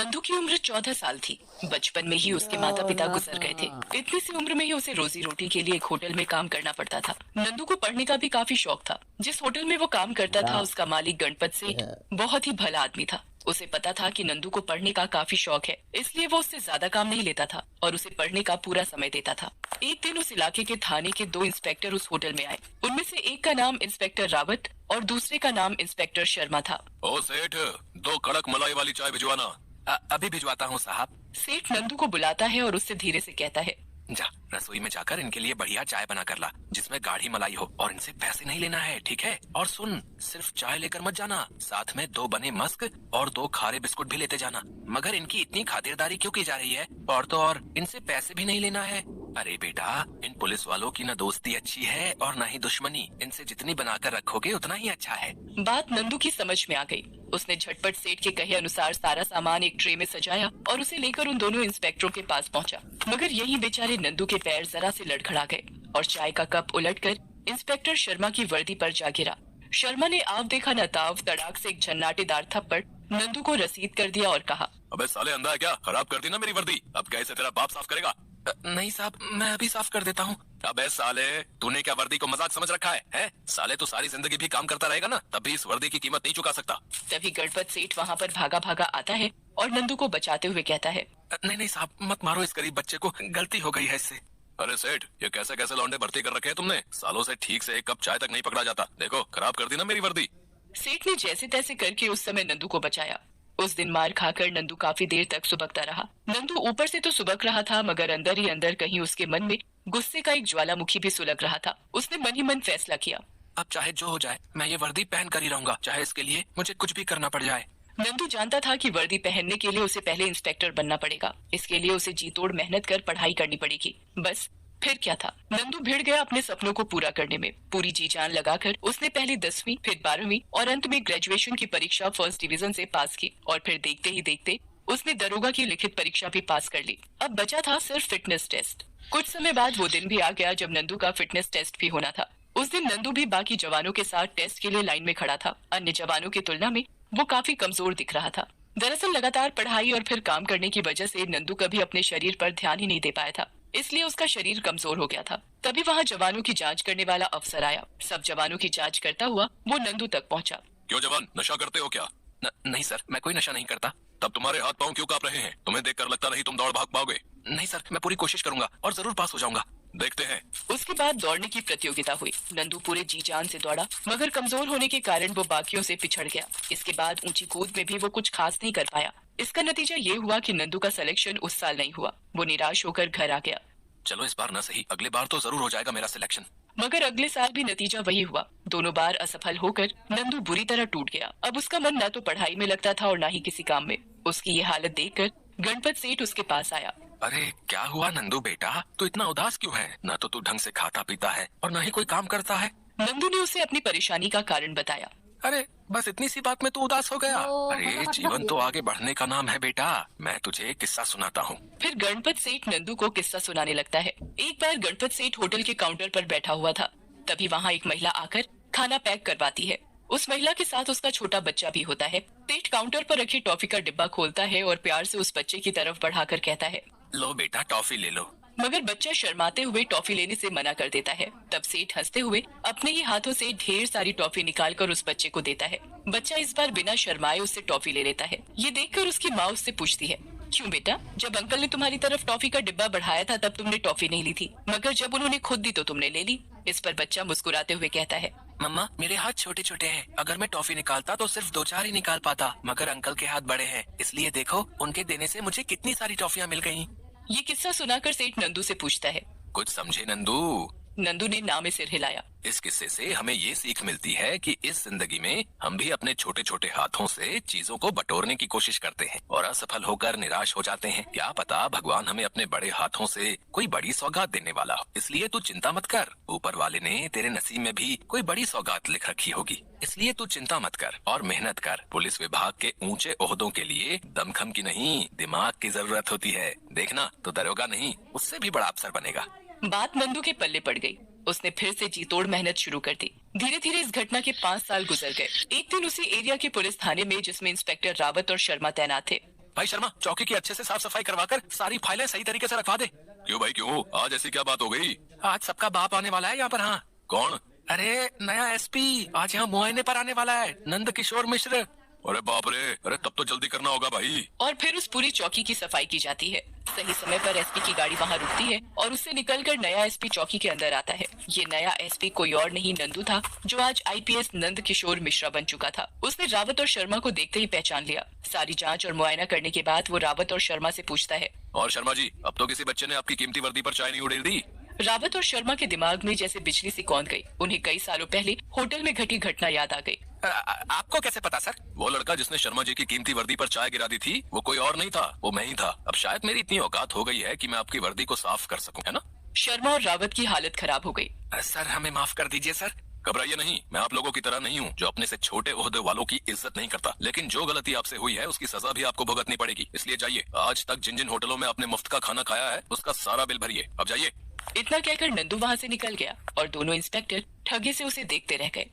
नंदू की उम्र 14 साल थी। बचपन में ही उसके माता पिता गुजर गए थे। इतनी सी उम्र में ही उसे रोजी रोटी के लिए एक होटल में काम करना पड़ता था। नंदू को पढ़ने का भी काफी शौक था। जिस होटल में वो काम करता था उसका मालिक गणपत सेठ बहुत ही भला आदमी था। उसे पता था कि नंदू को पढ़ने का काफी शौक है, इसलिए वो उससे ज्यादा काम नहीं लेता था और उसे पढ़ने का पूरा समय देता था। एक दिन उस इलाके के थाने के 2 इंस्पेक्टर उस होटल में आए। उनमें से एक का नाम इंस्पेक्टर रावत और दूसरे का नाम इंस्पेक्टर शर्मा था। ओ सेठ, 2 कड़क मलाई वाली चाय भिजवाना। अभी भिजवाता हूँ साहब। सेठ नंदू को बुलाता है और उससे धीरे से कहता है, जा रसोई में जाकर इनके लिए बढ़िया चाय बना कर ला, जिसमें गाढ़ी मलाई हो, और इनसे पैसे नहीं लेना है, ठीक है? और सुन, सिर्फ चाय लेकर मत जाना, साथ में 2 बने मस्क और 2 खारे बिस्कुट भी लेते जाना। मगर इनकी इतनी खातिरदारी क्यों की जा रही है? और तो और इनसे पैसे भी नहीं लेना है। अरे बेटा, इन पुलिस वालों की न दोस्ती अच्छी है और न ही दुश्मनी। इनसे जितनी बनाकर रखोगे उतना ही अच्छा है। बात नंदू की समझ में आ गई। उसने झटपट सेठ के कहे अनुसार सारा सामान एक ट्रे में सजाया और उसे लेकर उन दोनों इंस्पेक्टरों के पास पहुंचा। मगर यही बेचारे नंदू के पैर जरा से लड़खड़ा गए और चाय का कप उलटकर इंस्पेक्टर शर्मा की वर्दी पर जा गिरा। शर्मा ने आव देखा न ताव तड़ाक से एक झन्नाटेदार थप्पड़ नंदू को रसीद कर दिया और कहा, अबे साले अंधा है क्या? खराब कर दी ना मेरी वर्दी। अब कैसे तेरा बाप साफ करेगा? नहीं साहब, मैं अभी साफ कर देता हूँ। अबे साले, तूने क्या वर्दी को मजाक समझ रखा है? साले तो सारी जिंदगी भी काम करता रहेगा ना, तब भी इस वर्दी की कीमत नहीं चुका सकता। तभी गणपत सेठ वहाँ पर भागा भागा आता है और नंदू को बचाते हुए कहता है, नहीं साहब, मत मारो इस गरीब बच्चे को, गलती हो गई है इससे। अरे सेठ, ये कैसे कैसे लौंडे भर्ती कर रखे हैं तुमने? सालों से ठीक से एक कप चाय तक नहीं पकड़ा जाता। देखो, खराब कर दी ना मेरी वर्दी। सेठ ने जैसे तैसे करके उस समय नंदू को बचाया। उस दिन मार खाकर नंदू काफी देर तक सुबकता रहा। नंदू ऊपर से तो सुबक रहा था, मगर अंदर ही अंदर कहीं उसके मन में गुस्से का एक ज्वालामुखी भी सुलग रहा था। उसने मन ही मन फैसला किया, अब चाहे जो हो जाए, मैं ये वर्दी पहन कर ही रहूंगा, चाहे इसके लिए मुझे कुछ भी करना पड़ जाए। नंदू जानता था कि वर्दी पहनने के लिए उसे पहले इंस्पेक्टर बनना पड़ेगा। इसके लिए उसे जी तोड़ मेहनत कर पढ़ाई करनी पड़ेगी। बस फिर क्या था, नंदू भिड़ गया अपने सपनों को पूरा करने में। पूरी जी जान लगाकर उसने पहले 10वीं, फिर 12वीं और अंत में ग्रेजुएशन की परीक्षा फर्स्ट डिवीजन से पास की। और फिर देखते ही देखते उसने दरोगा की लिखित परीक्षा भी पास कर ली। अब बचा था सिर्फ फिटनेस टेस्ट। कुछ समय बाद वो दिन भी आ गया जब नंदू का फिटनेस टेस्ट भी होना था। उस दिन नंदू भी बाकी जवानों के साथ टेस्ट के लिए लाइन में खड़ा था। अन्य जवानों की तुलना में वो काफी कमजोर दिख रहा था। दरअसल लगातार पढ़ाई और फिर काम करने की वजह से नंदू कभी अपने शरीर पर ध्यान ही नहीं दे पाया था, इसलिए उसका शरीर कमजोर हो गया था। तभी वहाँ जवानों की जांच करने वाला अफसर आया। सब जवानों की जांच करता हुआ वो नंदू तक पहुँचा। क्यों जवान, नशा करते हो क्या? नहीं सर, मैं कोई नशा नहीं करता। तब तुम्हारे हाथ पांव क्यों कांप रहे हैं? तुम्हें देखकर लगता नहीं तुम दौड़ भाग पाओगे। नहीं सर, मैं पूरी कोशिश करूंगा और जरूर पास हो जाऊंगा। देखते हैं। उसके बाद दौड़ने की प्रतियोगिता हुई। नंदू पूरे जी जान से दौड़ा, मगर कमजोर होने के कारण वो बाकियों से पिछड़ गया। इसके बाद ऊंची कूद में भी वो कुछ खास नहीं कर पाया। इसका नतीजा ये हुआ कि नंदू का सिलेक्शन उस साल नहीं हुआ। वो निराश होकर घर आ गया। चलो इस बार ना सही, अगले बार तो जरूर हो जाएगा मेरा सिलेक्शन। मगर अगले साल भी नतीजा वही हुआ। दोनों बार असफल होकर नंदू बुरी तरह टूट गया। अब उसका मन न तो पढ़ाई में लगता था और न ही किसी काम में। उसकी ये हालत देखकर गणपत सेठ उसके पास आया। अरे क्या हुआ नंदू बेटा, तू इतना उदास क्यों है? ना तो तू ढंग से खाता पीता है और ना ही कोई काम करता है। नंदू ने उसे अपनी परेशानी का कारण बताया। अरे बस इतनी सी बात में तू उदास हो गया? अरे जीवन तो आगे बढ़ने का नाम है बेटा। मैं तुझे एक किस्सा सुनाता हूँ। फिर गणपत सेठ नंदू को किस्सा सुनाने लगता है। एक बार गणपत सेठ होटल के काउंटर पर बैठा हुआ था। तभी वहाँ एक महिला आकर खाना पैक करवाती है। उस महिला के साथ उसका छोटा बच्चा भी होता है। सेठ काउंटर पर रखे टॉफी का डिब्बा खोलता है और प्यार से उस बच्चे की तरफ बढ़ाकर कहता है, लो बेटा टॉफी ले लो। मगर बच्चा शर्माते हुए टॉफी लेने से मना कर देता है। तब सेठ हंसते हुए अपने ही हाथों से ढेर सारी टॉफी निकालकर उस बच्चे को देता है। बच्चा इस बार बिना शर्माए उससे टॉफी ले लेता है। ये देखकर उसकी माँ उससे पूछती है, क्यों बेटा, जब अंकल ने तुम्हारी तरफ टॉफी का डिब्बा बढ़ाया था तब तुमने टॉफी नहीं ली थी, मगर जब उन्होंने खुद दी तो तुमने ले ली। इस पर बच्चा मुस्कुराते हुए कहता है, मम्मा मेरे हाथ छोटे छोटे हैं, अगर मैं टॉफी निकालता तो सिर्फ 2-4 ही निकाल पाता, मगर अंकल के हाथ बड़े हैं, इसलिए देखो उनके देने से मुझे कितनी सारी टॉफियाँ मिल गयी। ये किस्सा सुनाकर सेठ नंदू से पूछता है, कुछ समझे नंदू? नंदू ने ना में सिर हिलाया। इस किस्से से हमें ये सीख मिलती है कि इस जिंदगी में हम भी अपने छोटे छोटे हाथों से चीजों को बटोरने की कोशिश करते हैं और असफल होकर निराश हो जाते हैं। क्या पता भगवान हमें अपने बड़े हाथों से कोई बड़ी सौगात देने वाला हो। इसलिए तू चिंता मत कर, ऊपर वाले ने तेरे नसीब में भी कोई बड़ी सौगात लिख रखी होगी। इसलिए तू चिंता मत कर और मेहनत कर। पुलिस विभाग के ऊंचे ओहदों के लिए दमखम की नहीं, दिमाग की जरूरत होती है। देखना तो दरोगा नहीं, उससे भी बड़ा अफसर बनेगा। बात नंदू के पल्ले पड़ गई। उसने फिर से जी तोड़ मेहनत शुरू कर दी। धीरे धीरे इस घटना के 5 साल गुजर गए। एक दिन उसी एरिया के पुलिस थाने में, जिसमें इंस्पेक्टर रावत और शर्मा तैनात थे, भाई शर्मा, चौकी की अच्छे से साफ सफाई करवाकर सारी फाइलें सही तरीके से रखवा दे। क्यों भाई क्यों? आज ऐसी क्या बात हो गई? आज सबका बाप आने वाला है यहाँ पर। हाँ, कौन? अरे नया एसपी आज यहाँ मुआयने पर आने वाला है, नंद किशोर मिश्र। अरे बाप रे, अरे तब तो जल्दी करना होगा भाई। और फिर उस पूरी चौकी की सफाई की जाती है। सही समय पर एसपी की गाड़ी वहां रुकती है और उससे निकलकर नया एसपी चौकी के अंदर आता है। ये नया एसपी कोई और नहीं नंदू था, जो आज आईपीएस नंद किशोर मिश्रा बन चुका था। उसने रावत और शर्मा को देखते ही पहचान लिया। सारी जांच और मुआयना करने के बाद वो रावत और शर्मा से पूछता है, और शर्मा जी, अब तो किसी बच्चे ने आपकी कीमती वर्दी पर चाय नहीं उड़ेल दी? रावत और शर्मा के दिमाग में जैसे बिजली सी कौंध गई। उन्हें कई सालों पहले होटल में घटी घटना याद आ गई। आपको कैसे पता सर? वो लड़का जिसने शर्मा जी की कीमती वर्दी पर चाय गिरा दी थी, वो कोई और नहीं था, वो मैं ही था। अब शायद मेरी इतनी औकात हो गई है कि मैं आपकी वर्दी को साफ कर सकूं, है ना? शर्मा और रावत की हालत खराब हो गई। सर हमें माफ कर दीजिए सर। घबराइए नहीं, मैं आप लोगों की तरह नहीं हूँ जो अपने से छोटे ओहदे वालों की इज्जत नहीं करता। लेकिन जो गलती आपसे हुई है उसकी सजा भी आपको भुगतनी पड़ेगी। इसलिए जाइए, आज तक जिन जिन होटलों में आपने मुफ्त का खाना खाया है उसका सारा बिल भरिए। अब जाइए। इतना कहकर नंदू वहां से निकल गया और दोनों इंस्पेक्टर ठगे से उसे देखते रह गए।